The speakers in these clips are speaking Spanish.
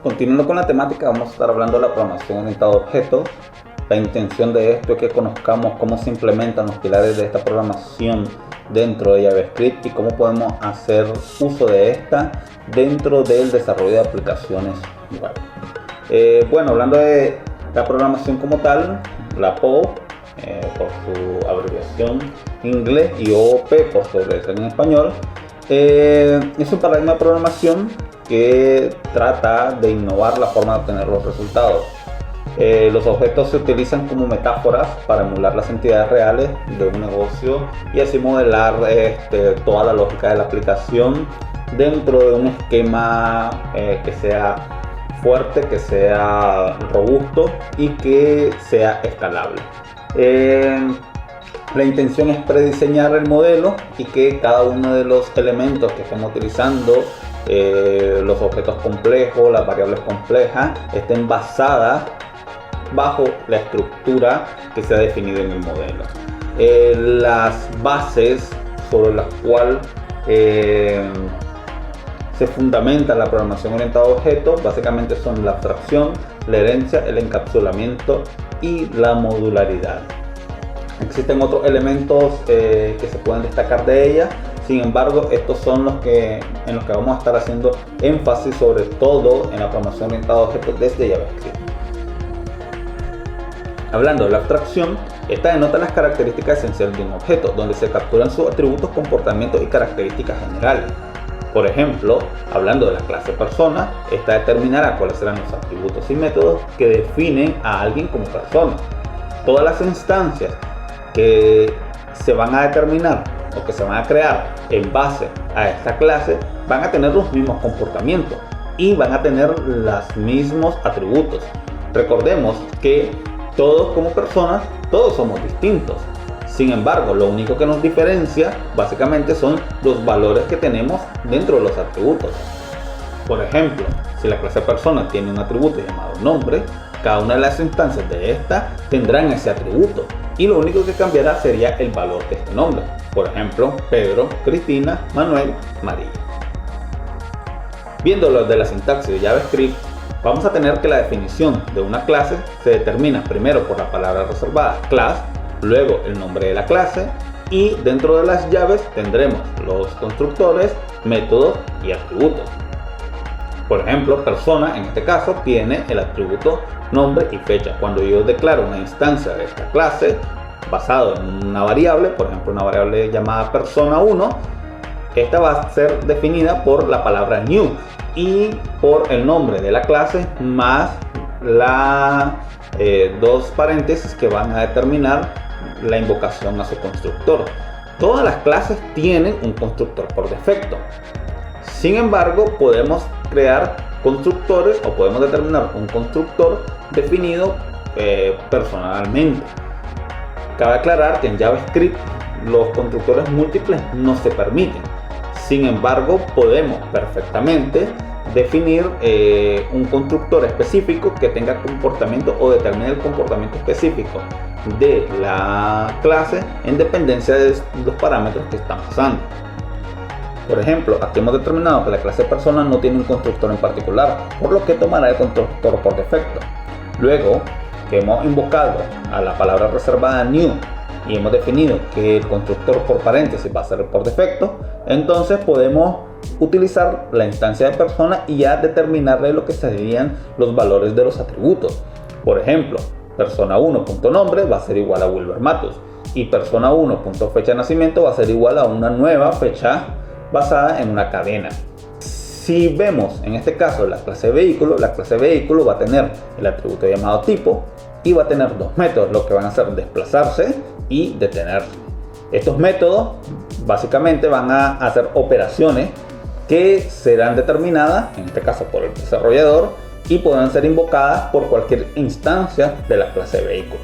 Continuando con la temática, vamos a estar hablando de la programación orientada a objetos. La intención de esto es que conozcamos cómo se implementan los pilares de esta programación dentro de JavaScript y cómo podemos hacer uso de esta dentro del desarrollo de aplicaciones web. Bueno, hablando de la programación como tal, la POP, por su abreviación en inglés, y OOP por su abreviación en español, es un paradigma de programación que trata de innovar la forma de obtener los resultados. Los objetos se utilizan como metáforas para emular las entidades reales de un negocio y así modelar toda la lógica de la aplicación dentro de un esquema que sea fuerte, que sea robusto y que sea escalable. La intención es prediseñar el modelo y que cada uno de los elementos que estemos utilizando, los objetos complejos, las variables complejas, estén basadas bajo la estructura que se ha definido en el modelo. Las bases sobre las cuales se fundamenta la programación orientada a objetos básicamente son la abstracción, la herencia, el encapsulamiento y la modularidad. Existen otros elementos que se pueden destacar de ella. Sin embargo, estos son en los que vamos a estar haciendo énfasis, sobre todo en la programación orientada a objetos desde JavaScript. Hablando de la abstracción, esta denota las características esenciales de un objeto, donde se capturan sus atributos, comportamientos y características generales. Por ejemplo, hablando de la clase persona, esta determinará cuáles serán los atributos y métodos que definen a alguien como persona. Todas las instancias que se van a determinar o que se van a crear en base a esta clase van a tener los mismos comportamientos y van a tener los mismos atributos. Recordemos que todos como personas, todos somos distintos. Sin embargo, lo único que nos diferencia básicamente son los valores que tenemos dentro de los atributos. Por ejemplo, si la clase persona tiene un atributo llamado nombre, cada una de las instancias de esta tendrán ese atributo y lo único que cambiará sería el valor de este nombre. Por ejemplo, Pedro, Cristina, Manuel, María. Viéndolo de la sintaxis de JavaScript, vamos a tener que la definición de una clase se determina primero por la palabra reservada class, luego el nombre de la clase, y dentro de las llaves tendremos los constructores, métodos y atributos. Por ejemplo, persona en este caso tiene el atributo nombre y fecha. Cuando yo declaro una instancia de esta clase basado en una variable, por ejemplo una variable llamada persona1, esta va a ser definida por la palabra new y por el nombre de la clase más dos paréntesis que van a determinar la invocación a su constructor. Todas las clases tienen un constructor por defecto. Sin embargo, podemos crear constructores o podemos determinar un constructor definido personalmente. Cabe aclarar que en JavaScript los constructores múltiples no se permiten. Sin embargo, podemos perfectamente definir un constructor específico que tenga comportamiento o determine el comportamiento específico de la clase en dependencia de los parámetros que están usando. Por ejemplo, aquí hemos determinado que la clase persona no tiene un constructor en particular, por lo que tomará el constructor por defecto. Luego que hemos invocado a la palabra reservada new y hemos definido que el constructor por paréntesis va a ser por defecto, entonces podemos utilizar la instancia de persona y ya determinarle lo que serían los valores de los atributos. Por ejemplo, persona1.nombre va a ser igual a Wilber Matos y persona1.fecha de nacimiento va a ser igual a una nueva fecha basada en una cadena. Si vemos en este caso la clase vehículo va a tener el atributo llamado tipo y va a tener dos métodos, lo que van a hacer desplazarse y detenerse. Estos métodos básicamente van a hacer operaciones que serán determinadas, en este caso por el desarrollador, y podrán ser invocadas por cualquier instancia de la clase vehículo.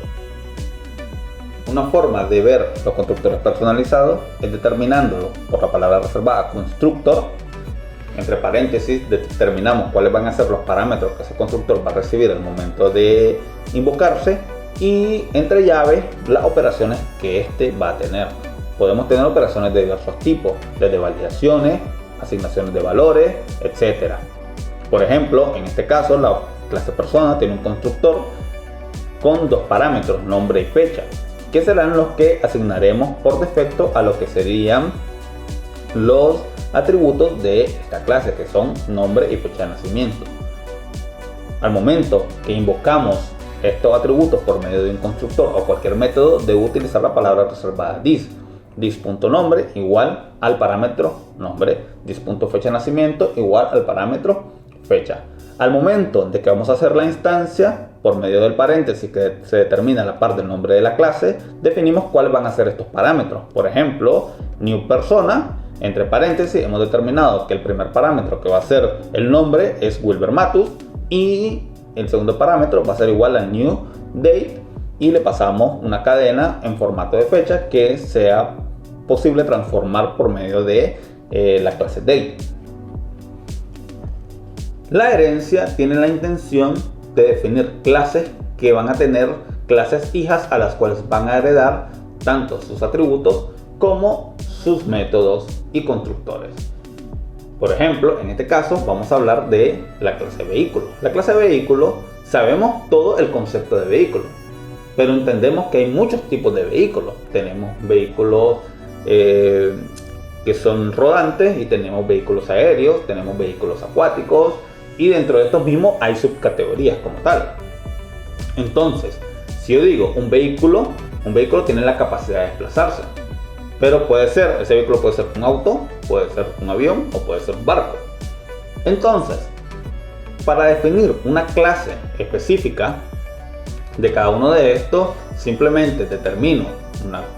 Una forma de ver los constructores personalizados es determinándolo por la palabra reservada constructor. Entre paréntesis determinamos cuáles van a ser los parámetros que ese constructor va a recibir al momento de invocarse, y entre llaves las operaciones que éste va a tener. Podemos tener operaciones de diversos tipos, desde validaciones asignaciones de valores, etc. Por ejemplo, en este caso la clase persona tiene un constructor con dos parámetros, nombre y fecha, que serán los que asignaremos por defecto a lo que serían los atributos de esta clase, que son nombre y fecha de nacimiento. Al momento que invocamos estos atributos por medio de un constructor o cualquier método, debo utilizar la palabra reservada dis.nombre igual al parámetro nombre, dis.fecha de nacimiento igual al parámetro fecha. Al momento de que vamos a hacer la instancia, por medio del paréntesis que se determina la parte del nombre de la clase, definimos cuáles van a ser estos parámetros. Por ejemplo, new persona, entre paréntesis hemos determinado que el primer parámetro, que va a ser el nombre, es Wilber Matus, y el segundo parámetro va a ser igual a new date, y le pasamos una cadena en formato de fecha que sea posible transformar por medio de la clase date. La herencia tiene la intención de definir clases que van a tener clases hijas a las cuales van a heredar tanto sus atributos como sus métodos y constructores. Por ejemplo, en este caso vamos a hablar de la clase vehículo. La clase vehículo, sabemos todo el concepto de vehículo, pero entendemos que hay muchos tipos de vehículos. Tenemos vehículos que son rodantes, y tenemos vehículos aéreos, tenemos vehículos acuáticos, y dentro de estos mismos hay subcategorías como tal. Entonces, si yo digo un vehículo tiene la capacidad de desplazarse, pero ese vehículo puede ser un auto, puede ser un avión o puede ser un barco. Entonces, para definir una clase específica de cada uno de estos, simplemente determino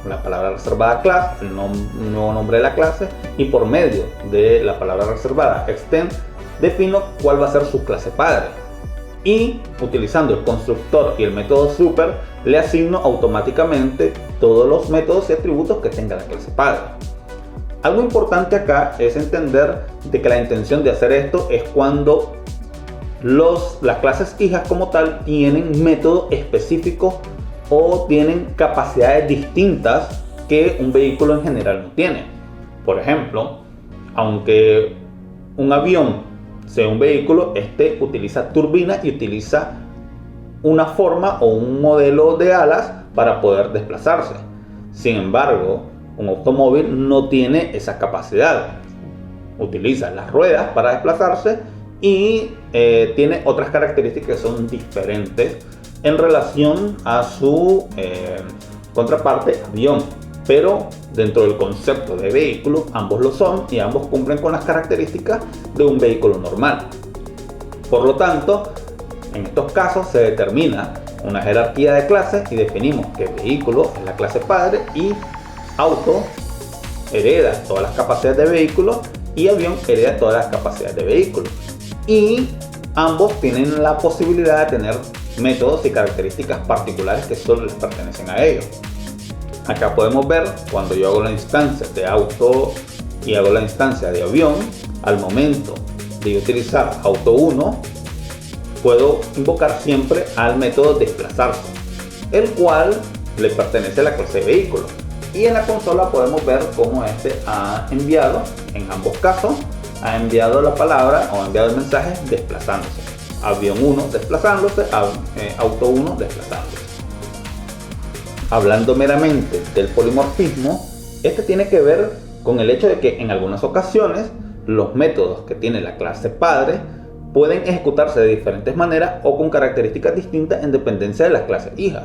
la palabra reservada class, el nuevo nombre de la clase, y por medio de la palabra reservada extend, defino cuál va a ser su clase padre, y utilizando el constructor y el método super le asigno automáticamente todos los métodos y atributos que tenga la clase padre. Algo importante acá es entender de que la intención de hacer esto es cuando las clases hijas como tal tienen métodos específicos o tienen capacidades distintas que un vehículo en general no tiene. Por ejemplo, aunque un avión sea un vehículo, este utiliza turbina y utiliza una forma o un modelo de alas para poder desplazarse. Sin embargo, un automóvil no tiene esa capacidad. Utiliza las ruedas para desplazarse y tiene otras características que son diferentes en relación a su contraparte avión. Pero dentro del concepto de vehículo, ambos lo son y ambos cumplen con las características de un vehículo normal. Por lo tanto, en estos casos se determina una jerarquía de clases y definimos que vehículo es la clase padre y auto hereda todas las capacidades de vehículo y avión hereda todas las capacidades de vehículo. Y ambos tienen la posibilidad de tener métodos y características particulares que solo les pertenecen a ellos. Acá podemos ver cuando yo hago la instancia de auto y hago la instancia de avión, al momento de utilizar auto 1, puedo invocar siempre al método desplazarse, el cual le pertenece a la clase de vehículo. Y en la consola podemos ver cómo este ha enviado, en ambos casos, ha enviado la palabra o ha enviado el mensaje desplazándose. Avión 1 desplazándose, auto 1 desplazándose. Hablando meramente del polimorfismo, este tiene que ver con el hecho de que en algunas ocasiones los métodos que tiene la clase padre pueden ejecutarse de diferentes maneras o con características distintas en dependencia de las clases hijas.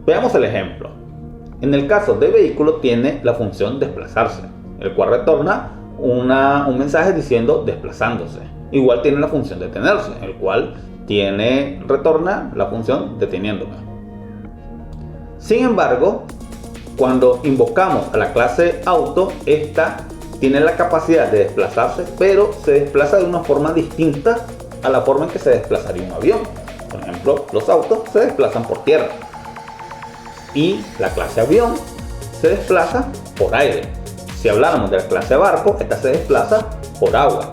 Veamos el ejemplo. En el caso de vehículo tiene la función desplazarse, el cual retorna un mensaje diciendo desplazándose. Igual tiene la función detenerse, el cual retorna la función deteniéndome. Sin embargo, cuando invocamos a la clase auto, esta tiene la capacidad de desplazarse, pero se desplaza de una forma distinta a la forma en que se desplazaría un avión. Por ejemplo, los autos se desplazan por tierra y la clase avión se desplaza por aire. Si habláramos de la clase barco, esta se desplaza por agua.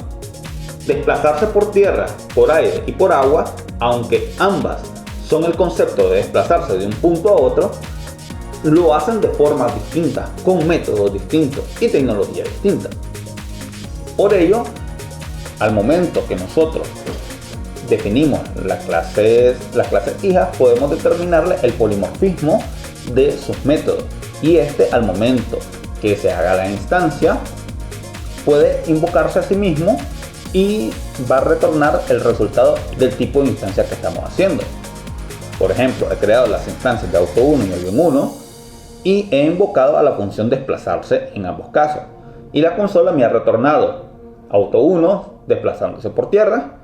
Desplazarse por tierra, por aire y por agua, aunque ambas son el concepto de desplazarse de un punto a otro, lo hacen de forma distinta, con métodos distintos y tecnología distinta. Por ello, al momento que nosotros definimos las clases hijas, podemos determinarle el polimorfismo de sus métodos, y al momento que se haga la instancia puede invocarse a sí mismo y va a retornar el resultado del tipo de instancia que estamos haciendo. Por ejemplo, he creado las instancias de auto1 y avión 1 y he invocado a la función desplazarse en ambos casos, y la consola me ha retornado auto1 desplazándose por tierra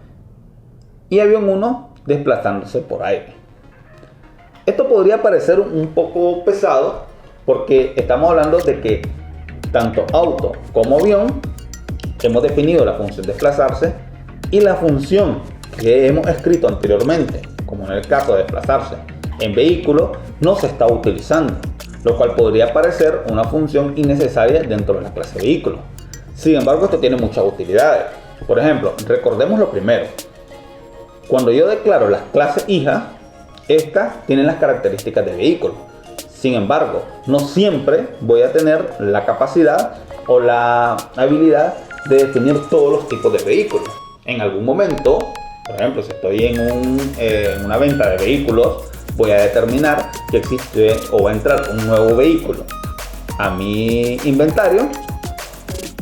y avión 1 desplazándose por aire. Esto podría parecer un poco pesado porque estamos hablando de que tanto auto como avión hemos definido la función desplazarse, y la función que hemos escrito anteriormente, como en el caso de desplazarse en vehículo, no se está utilizando, lo cual podría parecer una función innecesaria dentro de la clase vehículo. Sin embargo, esto tiene muchas utilidades. Por ejemplo, recordemos lo primero. Cuando yo declaro las clases hijas, estas tienen las características de vehículo. Sin embargo, no siempre voy a tener la capacidad o la habilidad de definir todos los tipos de vehículos. En algún momento, por ejemplo, si estoy en una venta de vehículos, voy a determinar que existe o va a entrar un nuevo vehículo a mi inventario,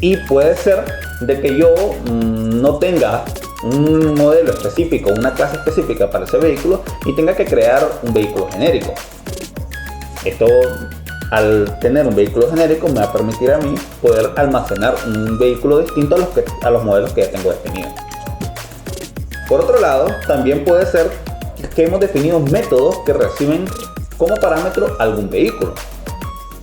y puede ser de que yo no tenga un modelo específico, una clase específica para ese vehículo, y tenga que crear un vehículo genérico. Esto, al tener un vehículo genérico, me va a permitir a mí poder almacenar un vehículo distinto a los modelos que ya tengo definidos. Por otro lado, también puede ser que hemos definido métodos que reciben como parámetro algún vehículo,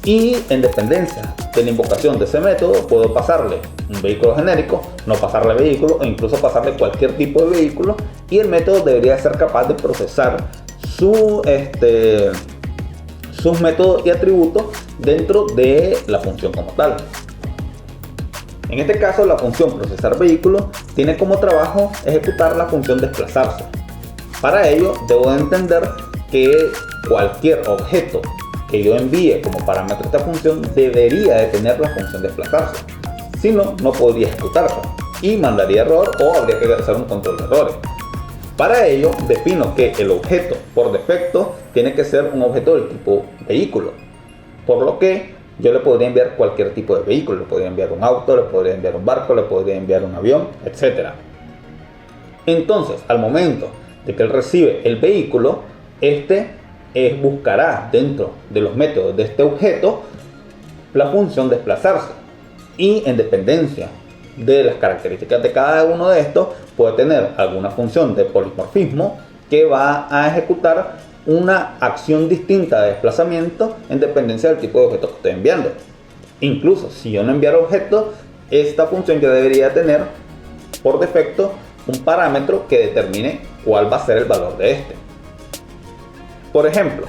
y en dependencia de la invocación de ese método puedo pasarle un vehículo genérico, no pasarle vehículo, o incluso pasarle cualquier tipo de vehículo, y el método debería ser capaz de procesar sus métodos y atributos dentro de la función como tal. En este caso, la función procesar vehículo tiene como trabajo ejecutar la función desplazarse. Para ello, debo de entender que cualquier objeto que yo envíe como parámetro esta función debería de tener la función desplazarse. Si no, no podría ejecutarse y mandaría error, o habría que hacer un control de errores. Para ello, defino que el objeto por defecto tiene que ser un objeto del tipo vehículo, por lo que yo le podría enviar cualquier tipo de vehículo. Le podría enviar un auto, le podría enviar un barco, le podría enviar un avión, etc. Entonces, al momento de que él recibe el vehículo, buscará dentro de los métodos de este objeto la función desplazarse, y en dependencia de las características de cada uno de estos puede tener alguna función de polimorfismo que va a ejecutar una acción distinta de desplazamiento en dependencia del tipo de objeto que estoy enviando. Incluso si yo no enviara objetos, esta función ya debería tener por defecto un parámetro que determine cuál va a ser el valor de este. Por ejemplo,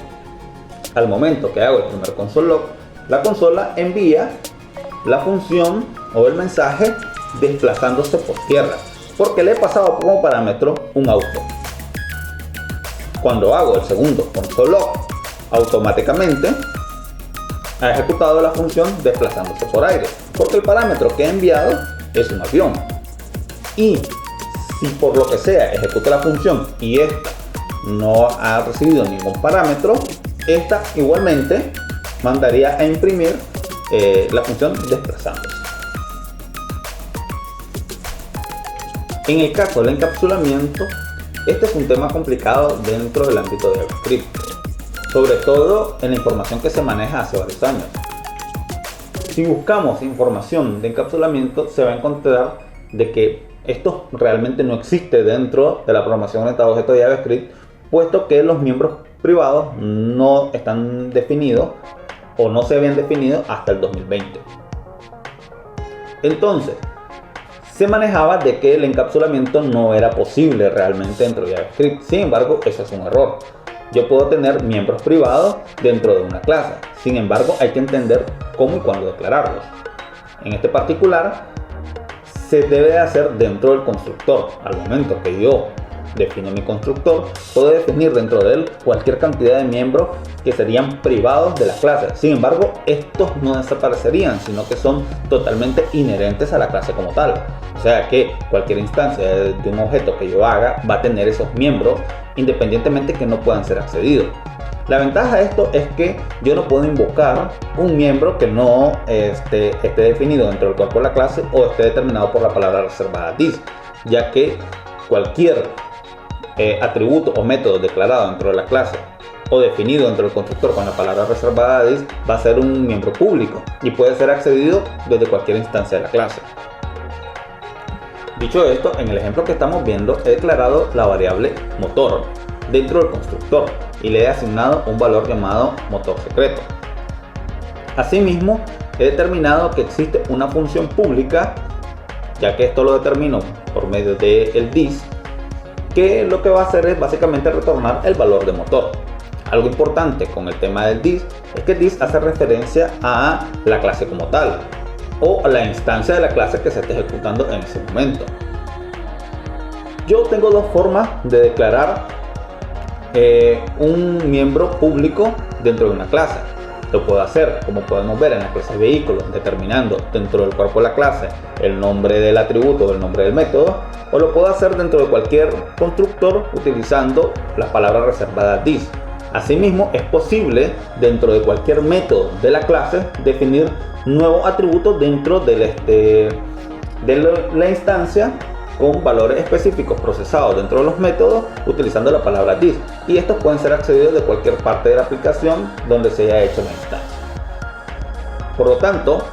al momento que hago el primer console log, la consola envía la función o el mensaje desplazándose por tierra, porque le he pasado como parámetro un auto. Cuando hago el segundo console log, automáticamente ha ejecutado la función desplazándose por aire, porque el parámetro que he enviado es un avión. Y si por lo que sea ejecuta la función y esta no ha recibido ningún parámetro, esta igualmente mandaría a imprimir la función desplazándose. En el caso del encapsulamiento, este es un tema complicado dentro del ámbito de JavaScript, sobre todo en la información que se maneja hace varios años. Si buscamos información de encapsulamiento, se va a encontrar de que esto realmente no existe dentro de la programación orientada a objetos de JavaScript, puesto que los miembros privados no están definidos o no se habían definido hasta el 2020. Entonces, se manejaba de que el encapsulamiento no era posible realmente dentro de JavaScript. Sin embargo, eso es un error. Yo puedo tener miembros privados dentro de una clase. Sin embargo, hay que entender cómo y cuándo declararlos. En este particular, se debe hacer dentro del constructor. Al momento que yo defino mi constructor, puedo definir dentro de él cualquier cantidad de miembros que serían privados de la clase. Sin embargo, estos no desaparecerían, sino que son totalmente inherentes a la clase como tal. O sea que cualquier instancia de un objeto que yo haga va a tener esos miembros, independientemente que no puedan ser accedidos. La ventaja de esto es que yo no puedo invocar un miembro que no esté definido dentro del cuerpo de la clase o esté determinado por la palabra reservada this, ya que cualquier atributo o método declarado dentro de la clase o definido dentro del constructor con la palabra reservada this va a ser un miembro público y puede ser accedido desde cualquier instancia de la clase. Dicho esto, en el ejemplo que estamos viendo he declarado la variable motor dentro del constructor y le he asignado un valor llamado motor secreto. Asimismo, he determinado que existe una función pública, ya que esto lo determino por medio del this, que lo que va a hacer es básicamente retornar el valor de motor. Algo importante con el tema del this es que this hace referencia a la clase como tal o a la instancia de la clase que se está ejecutando en ese momento. Yo tengo dos formas de declarar un miembro público dentro de una clase. Lo puedo hacer, como podemos ver, en la clase vehículo, determinando dentro del cuerpo de la clase el nombre del atributo o el nombre del método, o lo puedo hacer dentro de cualquier constructor utilizando la palabra reservada this. Asimismo, es posible dentro de cualquier método de la clase definir nuevos atributos dentro de la instancia con valores específicos procesados dentro de los métodos utilizando la palabra this, y estos pueden ser accedidos de cualquier parte de la aplicación donde se haya hecho la instancia. Por lo tanto,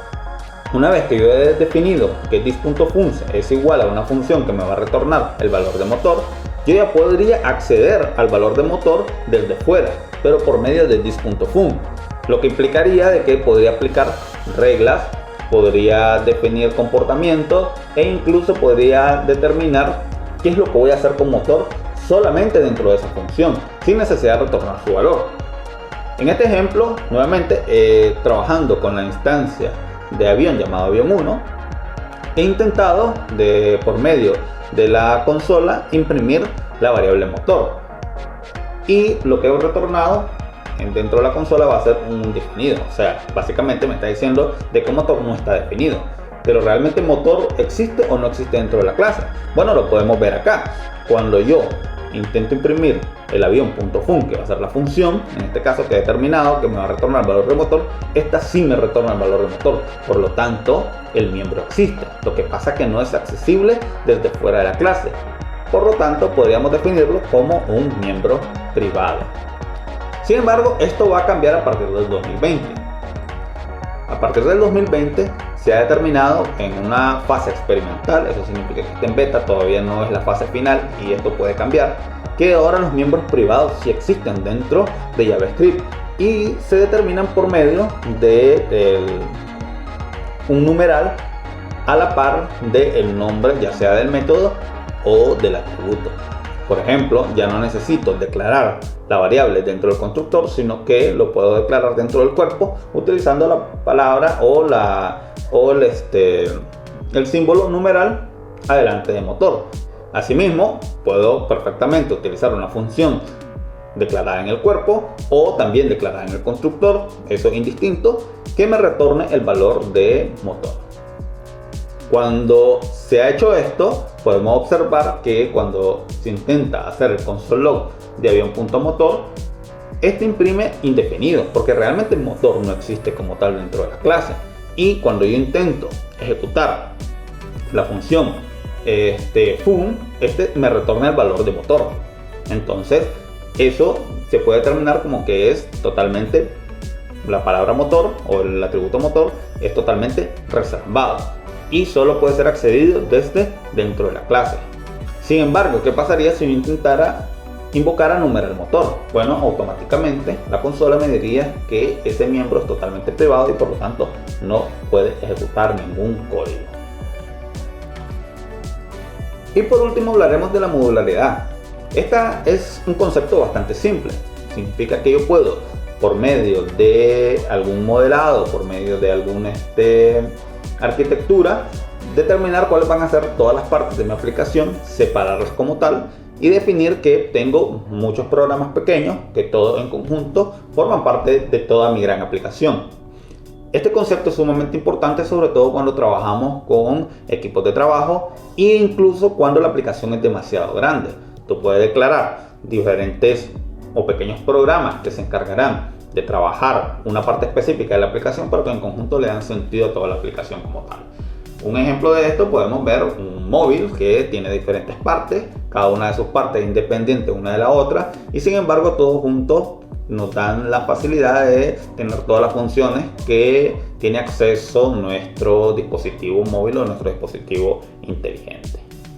una vez que yo he definido que this.func es igual a una función que me va a retornar el valor de motor, yo ya podría acceder al valor de motor desde fuera, pero por medio de this.func, lo que implicaría de que podría aplicar reglas, podría definir comportamientos e incluso podría determinar qué es lo que voy a hacer con motor solamente dentro de esa función, sin necesidad de retornar su valor. En este ejemplo, nuevamente trabajando con la instancia de avión llamado avión 1, he intentado por medio de la consola imprimir la variable motor, y lo que he retornado dentro de la consola va a ser un definido. O sea, básicamente me está diciendo de que motor no está definido, pero realmente motor existe o no existe dentro de la clase. Bueno, lo podemos ver acá. Cuando yo intento imprimir el avión.func, que va a ser la función, en este caso que he determinado que me va a retornar el valor de motor, esta sí me retorna el valor de motor. Por lo tanto, el miembro existe. Lo que pasa es que no es accesible desde fuera de la clase. Por lo tanto, podríamos definirlo como un miembro privado. Sin embargo, esto va a cambiar a partir del 2020. A partir del 2020 se ha determinado en una fase experimental, eso significa que está en beta, todavía no es la fase final y esto puede cambiar, que ahora los miembros privados sí existen dentro de JavaScript y se determinan por medio de un numeral a la par del nombre, ya sea del método o del atributo. Por ejemplo, ya no necesito declarar la variable dentro del constructor, sino que lo puedo declarar dentro del cuerpo utilizando la palabra o el símbolo numeral adelante de motor. Asimismo, puedo perfectamente utilizar una función declarada en el cuerpo o también declarada en el constructor, eso es indistinto, que me retorne el valor de motor. Cuando se ha hecho esto, podemos observar que cuando se intenta hacer el console log de avión.motor, este imprime indefinido, porque realmente el motor no existe como tal dentro de la clase. Y cuando yo intento ejecutar la función fun, me retorna el valor de motor. Entonces, eso se puede determinar como que es totalmente, la palabra motor o el atributo motor es totalmente reservado y solo puede ser accedido desde dentro de la clase. Sin embargo, ¿qué pasaría si yo intentara invocar a numeral motor? Bueno, automáticamente la consola me diría que ese miembro es totalmente privado y por lo tanto no puede ejecutar ningún código. Y por último hablaremos de la modularidad. Esta es un concepto bastante simple. Significa que yo puedo, por medio de algún modelado, por medio de alguna arquitectura, determinar cuáles van a ser todas las partes de mi aplicación, separarlas como tal y definir que tengo muchos programas pequeños que todos en conjunto forman parte de toda mi gran aplicación. Este concepto es sumamente importante, sobre todo cuando trabajamos con equipos de trabajo e incluso cuando la aplicación es demasiado grande. Tú puedes declarar diferentes o pequeños programas que se encargarán de trabajar una parte específica de la aplicación, pero que en conjunto le dan sentido a toda la aplicación como tal. Un ejemplo de esto podemos ver un móvil que tiene diferentes partes, cada una de sus partes independiente una de la otra, y sin embargo todos juntos nos dan la facilidad de tener todas las funciones que tiene acceso nuestro dispositivo móvil o nuestro dispositivo inteligente.